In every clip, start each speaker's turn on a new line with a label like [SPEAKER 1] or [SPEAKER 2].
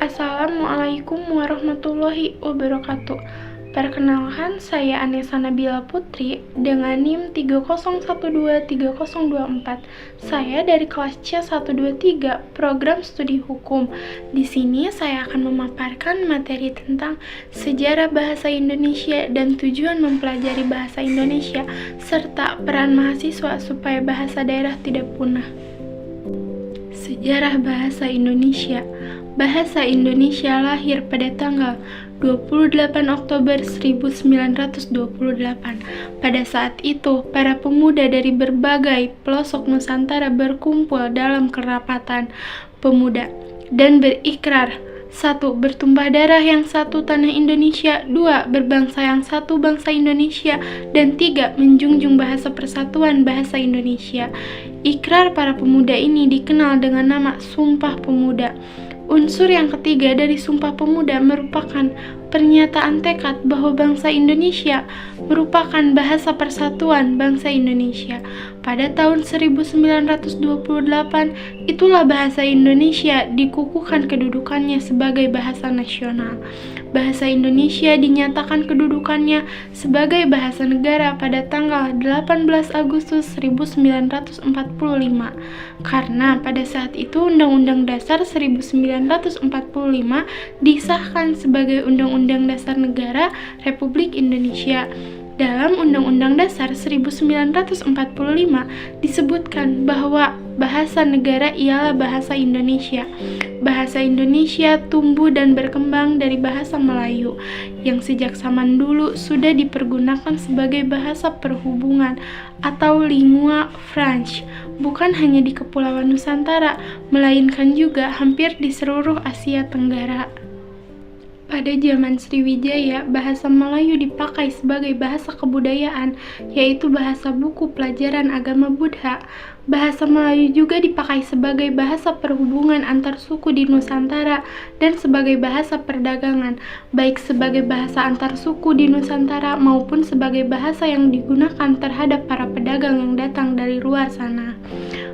[SPEAKER 1] Assalamualaikum warahmatullahi wabarakatuh. Perkenalkan, saya Anessa Nabila Putri dengan NIM 3012304. Saya dari kelas C123, Program Studi Hukum. Di sini saya akan memaparkan materi tentang sejarah bahasa Indonesia dan tujuan mempelajari bahasa Indonesia, serta peran mahasiswa supaya bahasa daerah tidak punah. Sejarah bahasa Indonesia. Bahasa Indonesia lahir pada tanggal 28 Oktober 1928. Pada saat itu, para pemuda dari berbagai pelosok Nusantara berkumpul dalam kerapatan pemuda dan berikrar: 1. Bertumpah darah yang satu tanah Indonesia. 2. Berbangsa yang satu bangsa Indonesia. Dan 3. Menjunjung bahasa persatuan bahasa Indonesia. Ikrar para pemuda ini dikenal dengan nama Sumpah Pemuda. Unsur yang ketiga dari Sumpah Pemuda merupakan pernyataan tekad bahwa bangsa Indonesia merupakan bahasa persatuan bangsa Indonesia. Pada tahun 1928, itulah bahasa Indonesia dikukuhkan kedudukannya sebagai bahasa nasional. Bahasa Indonesia dinyatakan kedudukannya sebagai bahasa negara pada tanggal 18 Agustus 1945. Karena pada saat itu Undang-Undang Dasar 1945 disahkan sebagai Undang-Undang Dasar Negara Republik Indonesia. Dalam Undang-Undang Dasar 1945 disebutkan bahwa bahasa negara ialah bahasa Indonesia. Bahasa Indonesia tumbuh dan berkembang dari bahasa Melayu, yang sejak zaman dulu sudah dipergunakan sebagai bahasa perhubungan atau lingua franca, bukan hanya di Kepulauan Nusantara, melainkan juga hampir di seluruh Asia Tenggara. Pada zaman Sriwijaya, bahasa Melayu dipakai sebagai bahasa kebudayaan, yaitu bahasa buku pelajaran agama Buddha. Bahasa Melayu juga dipakai sebagai bahasa perhubungan antar suku di Nusantara dan sebagai bahasa perdagangan, baik sebagai bahasa antar suku di Nusantara maupun sebagai bahasa yang digunakan terhadap para pedagang yang datang dari luar sana.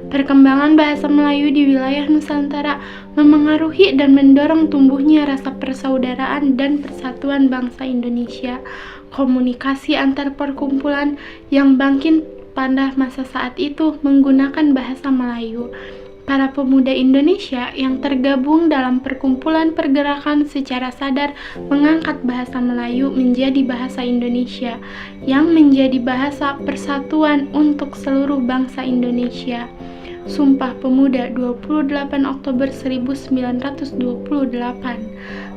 [SPEAKER 1] Perkembangan bahasa Melayu di wilayah Nusantara memengaruhi dan mendorong tumbuhnya rasa persaudaraan dan persatuan bangsa Indonesia. Komunikasi antar perkumpulan yang bangkit pada masa saat itu menggunakan bahasa Melayu. Para pemuda Indonesia yang tergabung dalam perkumpulan pergerakan secara sadar mengangkat bahasa Melayu menjadi bahasa Indonesia, yang menjadi bahasa persatuan untuk seluruh bangsa Indonesia. Sumpah Pemuda 28 Oktober 1928.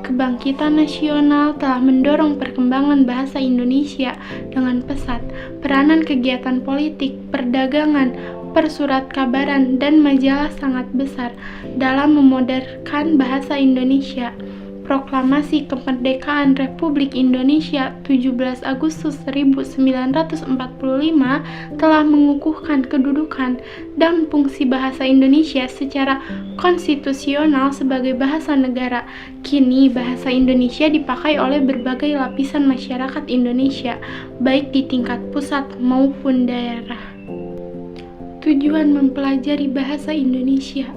[SPEAKER 1] Kebangkitan nasional telah mendorong perkembangan bahasa Indonesia dengan pesat. Peranan kegiatan politik, perdagangan, persurat kabaran, dan majalah sangat besar dalam memodernkan bahasa Indonesia. Proklamasi Kemerdekaan Republik Indonesia 17 Agustus 1945 telah mengukuhkan kedudukan dan fungsi bahasa Indonesia secara konstitusional sebagai bahasa negara. Kini bahasa Indonesia dipakai oleh berbagai lapisan masyarakat Indonesia, baik di tingkat pusat maupun daerah. Tujuan mempelajari bahasa Indonesia.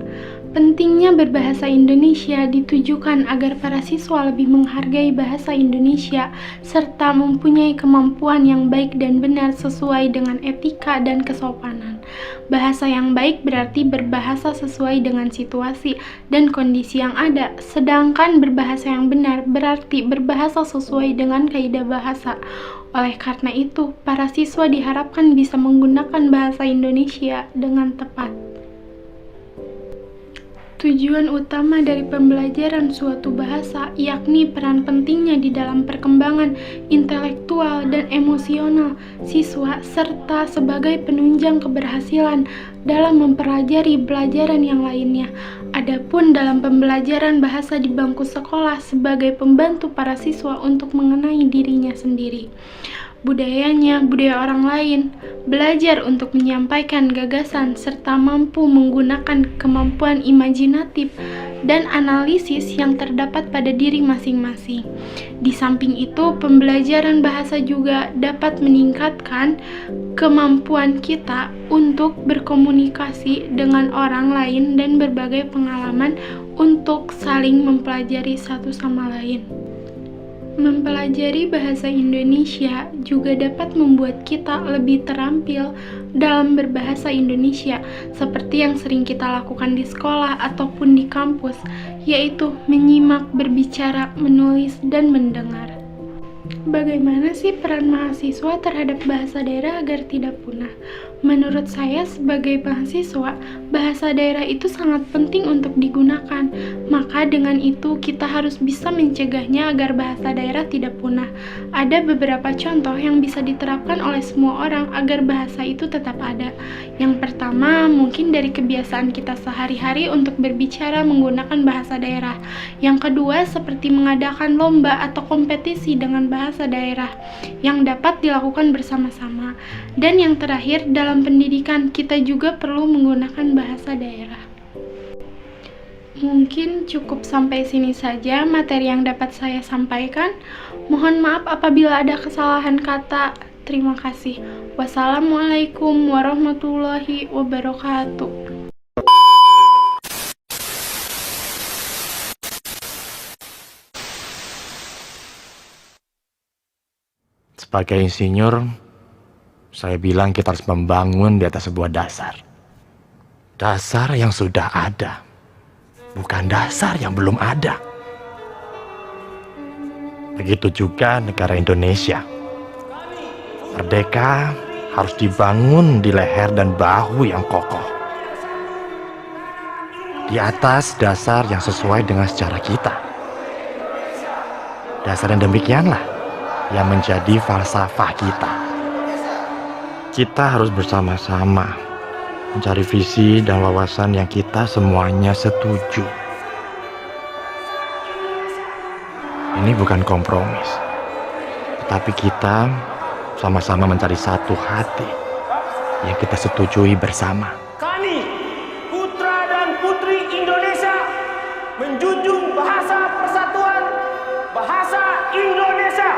[SPEAKER 1] Pentingnya berbahasa Indonesia ditujukan agar para siswa lebih menghargai bahasa Indonesia serta mempunyai kemampuan yang baik dan benar sesuai dengan etika dan kesopanan. Bahasa yang baik berarti berbahasa sesuai dengan situasi dan kondisi yang ada, sedangkan berbahasa yang benar berarti berbahasa sesuai dengan kaidah bahasa. Oleh karena itu, para siswa diharapkan bisa menggunakan bahasa Indonesia dengan tepat. Tujuan utama dari pembelajaran suatu bahasa yakni peran pentingnya di dalam perkembangan intelektual dan emosional siswa serta sebagai penunjang keberhasilan dalam mempelajari pelajaran yang lainnya. Adapun dalam pembelajaran bahasa di bangku sekolah sebagai pembantu para siswa untuk mengenai dirinya sendiri, budayanya, budaya orang lain, belajar untuk menyampaikan gagasan, serta mampu menggunakan kemampuan imajinatif dan analisis yang terdapat pada diri masing-masing. Di samping itu, pembelajaran bahasa juga dapat meningkatkan kemampuan kita untuk berkomunikasi dengan orang lain dan berbagai pengalaman untuk saling mempelajari satu sama lain. Mempelajari bahasa Indonesia juga dapat membuat kita lebih terampil dalam berbahasa Indonesia, seperti yang sering kita lakukan di sekolah ataupun di kampus, yaitu menyimak, berbicara, menulis, dan mendengar. Bagaimana sih peran mahasiswa terhadap bahasa daerah agar tidak punah? Menurut saya sebagai mahasiswa, bahasa daerah itu sangat penting untuk digunakan. Maka dengan itu kita harus bisa mencegahnya agar bahasa daerah tidak punah. Ada beberapa contoh yang bisa diterapkan oleh semua orang agar bahasa itu tetap ada. Yang pertama, mungkin dari kebiasaan kita sehari-hari untuk berbicara menggunakan bahasa daerah. Yang kedua, seperti mengadakan lomba atau kompetisi dengan bahasa daerah yang dapat dilakukan bersama-sama. Dan yang terakhir, dalam pendidikan kita juga perlu menggunakan bahasa daerah. Mungkin cukup sampai sini saja materi yang dapat saya sampaikan. Mohon maaf apabila ada kesalahan kata. Terima kasih. Wassalamualaikum warahmatullahi wabarakatuh.
[SPEAKER 2] Sebagai insinyur, saya bilang kita harus membangun di atas sebuah dasar. Dasar yang sudah ada, bukan dasar yang belum ada. Begitu juga negara Indonesia. Merdeka harus dibangun di leher dan bahu yang kokoh. Di atas dasar yang sesuai dengan sejarah kita. Dasar yang demikianlah yang menjadi falsafah kita. Kita harus bersama-sama mencari visi dan wawasan yang kita semuanya setuju. Ini bukan kompromis, tetapi kita sama-sama mencari satu hati yang kita setujui bersama.
[SPEAKER 3] Kami, putra dan putri Indonesia, menjunjung bahasa persatuan, bahasa Indonesia.